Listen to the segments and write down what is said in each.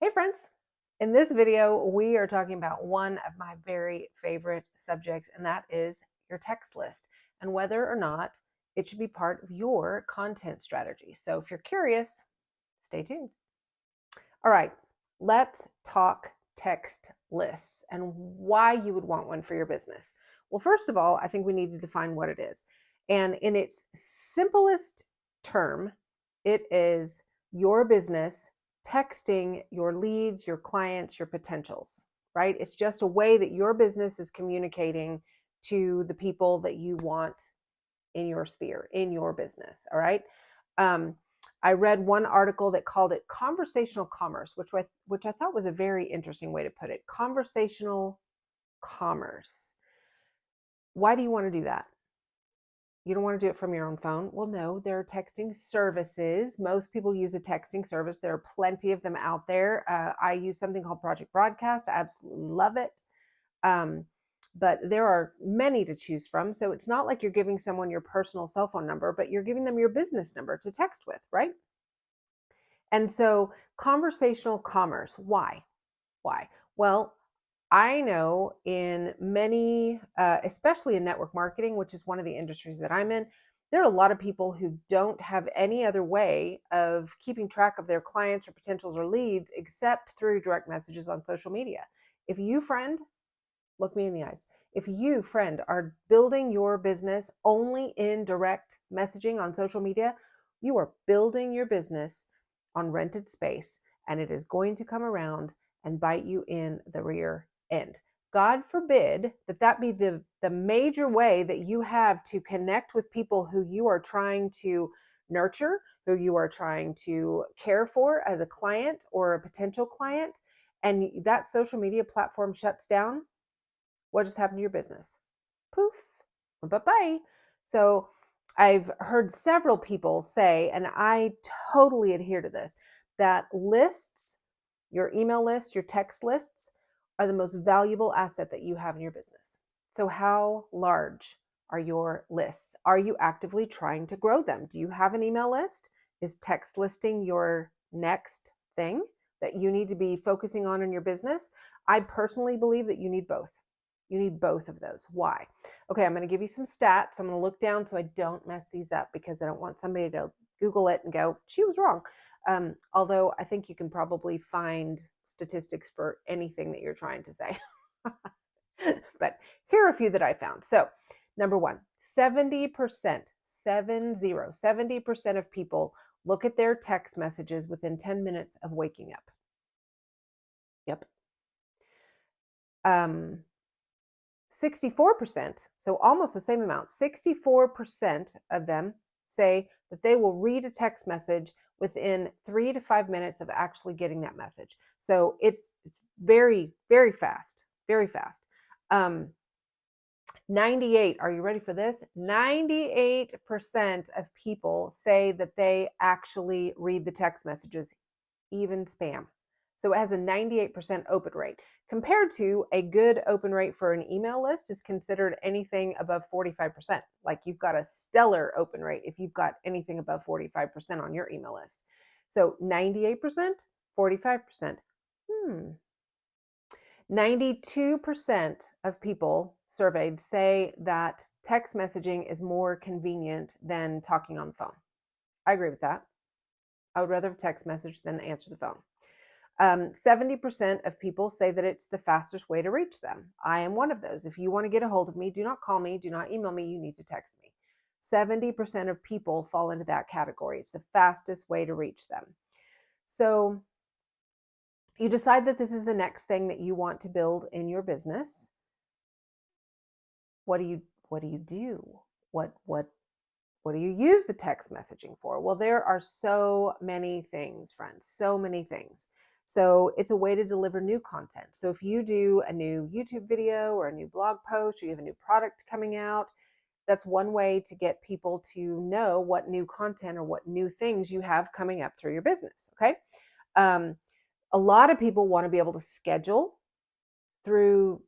Hey friends, in this video, we are talking about one of my very favorite subjects, and that is your text list and whether or not it should be part of your content strategy. So if you're curious, stay tuned. All right, let's talk text lists and why you would want one for your business. Well, first of all, I think we need to define what it is. And in its simplest term, it is your business texting your leads, your clients, your potentials, right? It's just a way that your business is communicating to the people that you want in your sphere, in your business. All right. Um, I read one article that called it conversational commerce, which I thought was a very interesting way to put it. Conversational commerce. Why do you want to do that? You don't want to do it from your own phone. Well, no, there are texting services. Most people use a texting service. There are plenty of them out there. I use something called Project Broadcast. I absolutely love it. Um, but there are many to choose from. So it's not like you're giving someone your personal cell phone number, but you're giving them your business number to text with, right? And so conversational commerce, why? Why? Well, I know in many, especially in network marketing, which is one of the industries that I'm in, there are a lot of people who don't have any other way of keeping track of their clients or potentials or leads except through direct messages on social media. If you, friend, look me in the eyes. If you, friend, are building your business only in direct messaging on social media, you are building your business on rented space, and it is going to come around and bite you in the rear end. God forbid that that be the major way that you have to connect with people who you are trying to nurture, who you are trying to care for as a client or a potential client, and that social media platform shuts down. What just happened to your business? Poof, bye-bye. So I've heard several people say, and I totally adhere to this, that lists, your email list, your text lists, are the most valuable asset that you have in your business. So how large are your lists? Are you actively trying to grow them? Do you have an email list? Is text listing your next thing that you need to be focusing on in your business? I personally believe that you need both. You need both of those. Why? Okay, I'm going to give you some stats. I'm going to look down so I don't mess these up because I don't want somebody to Google it and go, she was wrong. Although I think you can probably find statistics for anything that you're trying to say. But here are a few that I found. So, number one, 70%, 70% of people look at their text messages within 10 minutes of waking up. Yep. 64%, so almost the same amount, 64% of them say that they will read a text message within 3 to 5 minutes of actually getting that message. So it's very, very fast, very fast. 98, are you ready for this? 98% of people say that they actually read the text messages, even spam. So it has a 98% open rate compared to a good open rate for an email list is considered anything above 45%. Like you've got a stellar open rate if you've got anything above 45% on your email list. So 98%, 45%. 92% of people surveyed say that text messaging is more convenient than talking on the phone. I agree with that. I would rather have text message than answer the phone. 70% of people say that it's the fastest way to reach them. I am one of those. If you want to get a hold of me, do not call me, do not email me, you need to text me. 70% of people fall into that category. It's the fastest way to reach them. So you decide that this is the next thing that you want to build in your business. What do you do? What do you use the text messaging for? Well, there are so many things, friends, so many things. So it's a way to deliver new content. So if you do a new YouTube video or a new blog post, or you have a new product coming out, that's one way to get people to know what new content or what new things you have coming up through your business. Okay. A lot of people want to be able to schedule through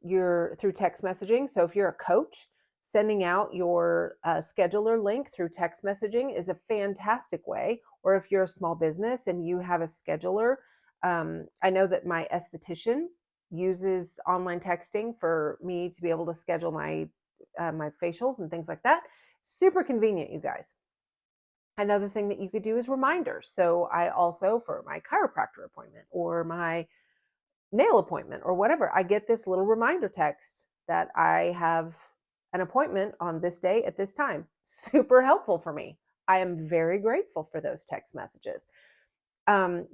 text messaging. So if you're a coach, sending out your scheduler link through text messaging is a fantastic way. Or if you're a small business and you have a scheduler I know that my esthetician uses online texting for me to be able to schedule my my facials and things like that. Super convenient, you guys. Another thing that you could do is reminders. So I also, for my chiropractor appointment or my nail appointment or whatever, I get this little reminder text that I have an appointment on this day at this time. Super helpful for me. I am very grateful for those text messages.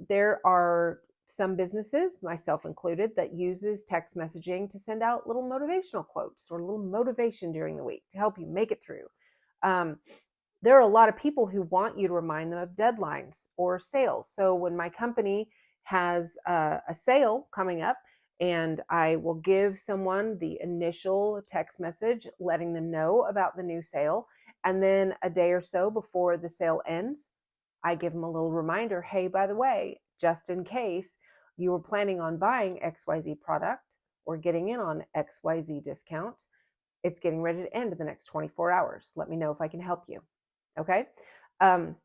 There are some businesses, myself included, that uses text messaging to send out little motivational quotes or a little motivation during the week to help you make it through. Um, there are a lot of people who want you to remind them of deadlines or sales. So when my company has a sale coming up, and I will give someone the initial text message letting them know about the new sale. And then a day or so before the sale ends, I give them a little reminder, hey, by the way, just in case you were planning on buying XYZ product or getting in on XYZ discount, it's getting ready to end in the next 24 hours. Let me know if I can help you. Okay. Um,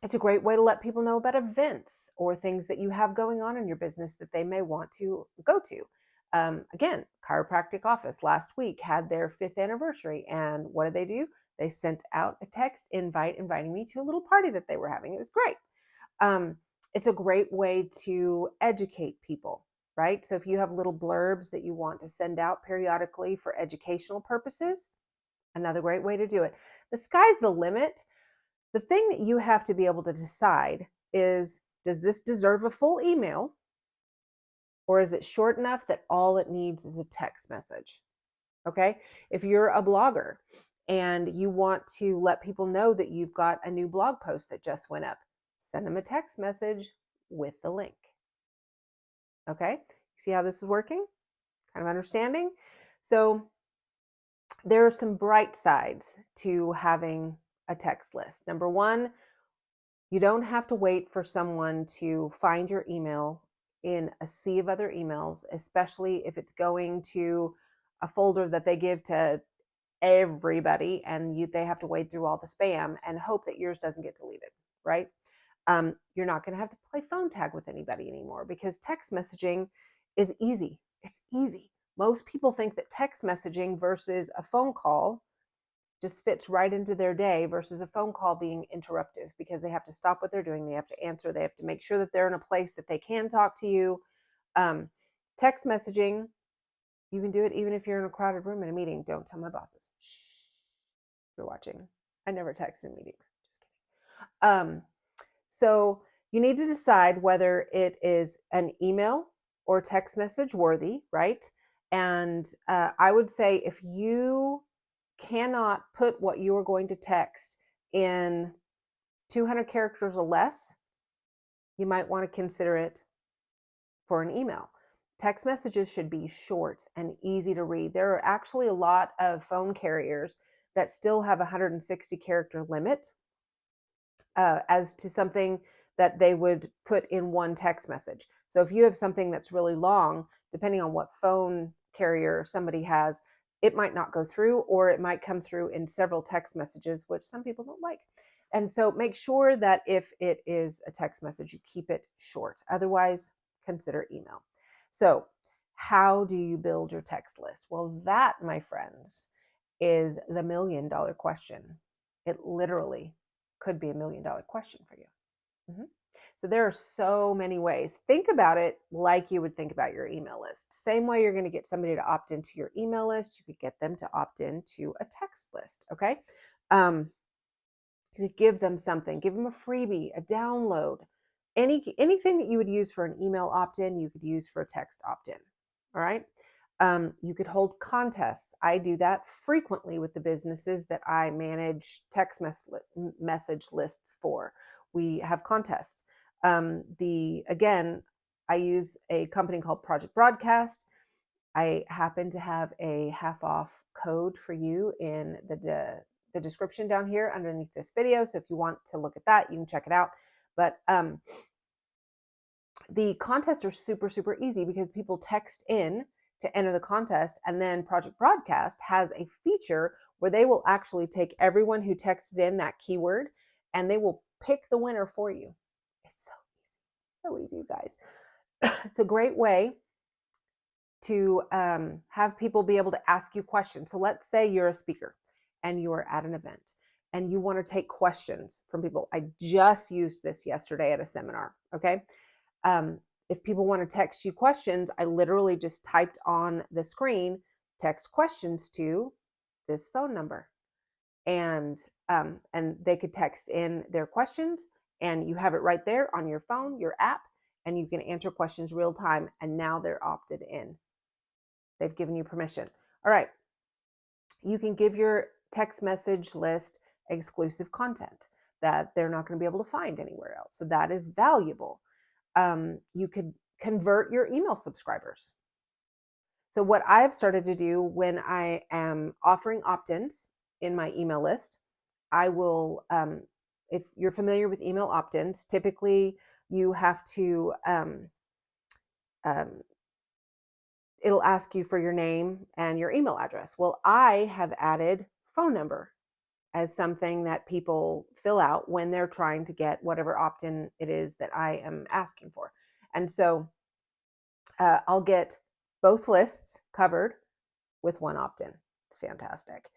it's a great way to let people know about events or things that you have going on in your business that they may want to go to. Again, chiropractic office last week had their 5th anniversary. And what did they do? They sent out a text invite inviting me to a little party that they were having. It was great. It's a great way to educate people, right? So if you have little blurbs that you want to send out periodically for educational purposes, another great way to do it. The sky's the limit. The thing that you have to be able to decide is, does this deserve a full email, or is it short enough that all it needs is a text message? Okay. If you're a blogger and you want to let people know that you've got a new blog post that just went up, send them a text message with the link. Okay. See how this is working? Kind of understanding? So there are some bright sides to having a text list. Number one, you don't have to wait for someone to find your email in a sea of other emails, especially if it's going to a folder that they give to everybody and they have to wade through all the spam and hope that yours doesn't get deleted, right? You're not going to have to play phone tag with anybody anymore because text messaging is easy. It's easy. Most people think that text messaging versus a phone call just fits right into their day versus a phone call being interruptive because they have to stop what they're doing. They have to answer. They have to make sure that they're in a place that they can talk to you. Text messaging, you can do it even if you're in a crowded room in a meeting. Don't tell my bosses. Shh. You're watching. I never text in meetings. Just kidding. So you need to decide whether it is an email or text message worthy, right? And I would say if you cannot put what you are going to text in 200 characters or less, you might want to consider it for an email. Text messages should be short and easy to read. There are actually a lot of phone carriers that still have a 160 character limit as to something that they would put in one text message. So if you have something that's really long, depending on what phone carrier somebody has, it might not go through, or it might come through in several text messages, which some people don't like. And so make sure that if it is a text message, you keep it short. Otherwise, consider email. So how do you build your text list? Well, that, my friends, is the $1 million question. It literally could be $1 million question for you. Mm-hmm. So there are so many ways. Think about it like you would think about your email list. Same way you're going to get somebody to opt into your email list, you could get them to opt into a text list. Okay. You could give them something, give them a freebie, a download, anything that you would use for an email opt-in, you could use for a text opt-in. All right. You could hold contests. I do that frequently with the businesses that I manage text message lists for. We have contests. Again, I use a company called Project Broadcast. I happen to have a half off code for you in the description down here underneath this video. So if you want to look at that, you can check it out. But the contests are super, super easy because people text in to enter the contest. And then Project Broadcast has a feature where they will actually take everyone who texted in that keyword and they will pick the winner for you. It's so easy. So easy, you guys. It's a great way to have people be able to ask you questions. So let's say you're a speaker and you're at an event and you want to take questions from people. I just used this yesterday at a seminar. Okay. If people want to text you questions, I literally just typed on the screen, text questions to this phone number. And they could text in their questions and you have it right there on your phone, your app, and you can answer questions real time. And now they're opted in. They've given you permission. All right. You can give your text message list exclusive content that they're not going to be able to find anywhere else. So that is valuable. You could convert your email subscribers. So what I've started to do when I am offering opt-ins in my email list, I will, if you're familiar with email opt-ins, typically you have to, it'll ask you for your name and your email address. Well, I have added phone number as something that people fill out when they're trying to get whatever opt-in it is that I am asking for. And so I'll get both lists covered with one opt-in. It's fantastic.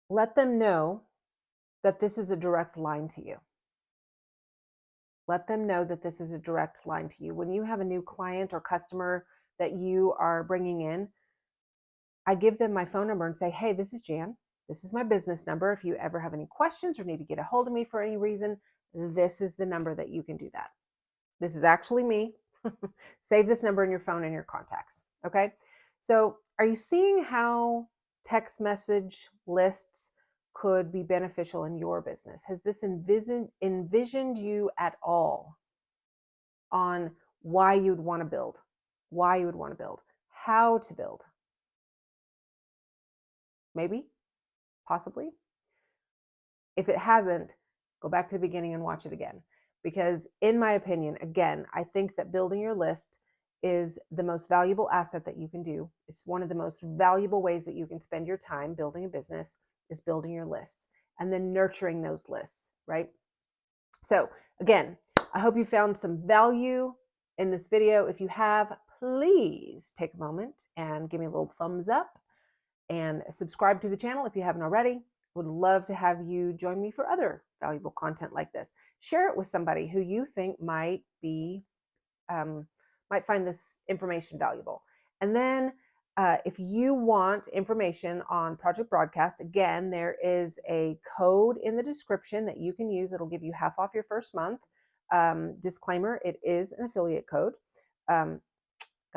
Let them know that this is a direct line to you. Let them know that this is a direct line to you. When you have a new client or customer that you are bringing in, I give them my phone number and say, hey, this is Jan. This is my business number. If you ever have any questions or need to get a hold of me for any reason, this is the number that you can do that. This is actually me. Save this number in your phone and your contacts. Okay. So are you seeing how text message lists could be beneficial in your business? Has this envisioned you at all on why you'd want to build, how to build? Maybe, possibly. If it hasn't, go back to the beginning and watch it again. Because in my opinion, again, I think that building your list is the most valuable asset that you can do. It's one of the most valuable ways that you can spend your time building a business is building your lists and then nurturing those lists, right? So again, I hope you found some value in this video. If you have, please take a moment and give me a little thumbs up and subscribe to the channel if you haven't already. Would love to have you join me for other valuable content like this. Share it with somebody who you think might find this information valuable. And then if you want information on Project Broadcast, again, there is a code in the description that you can use that'll give you half off your first month. Disclaimer, it is an affiliate code. Gotta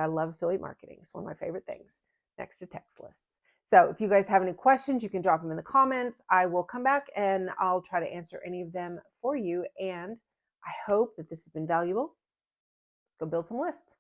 love affiliate marketing. It's one of my favorite things next to text lists. So if you guys have any questions, you can drop them in the comments. I will come back and I'll try to answer any of them for you. And I hope that this has been valuable. Let's go build some lists.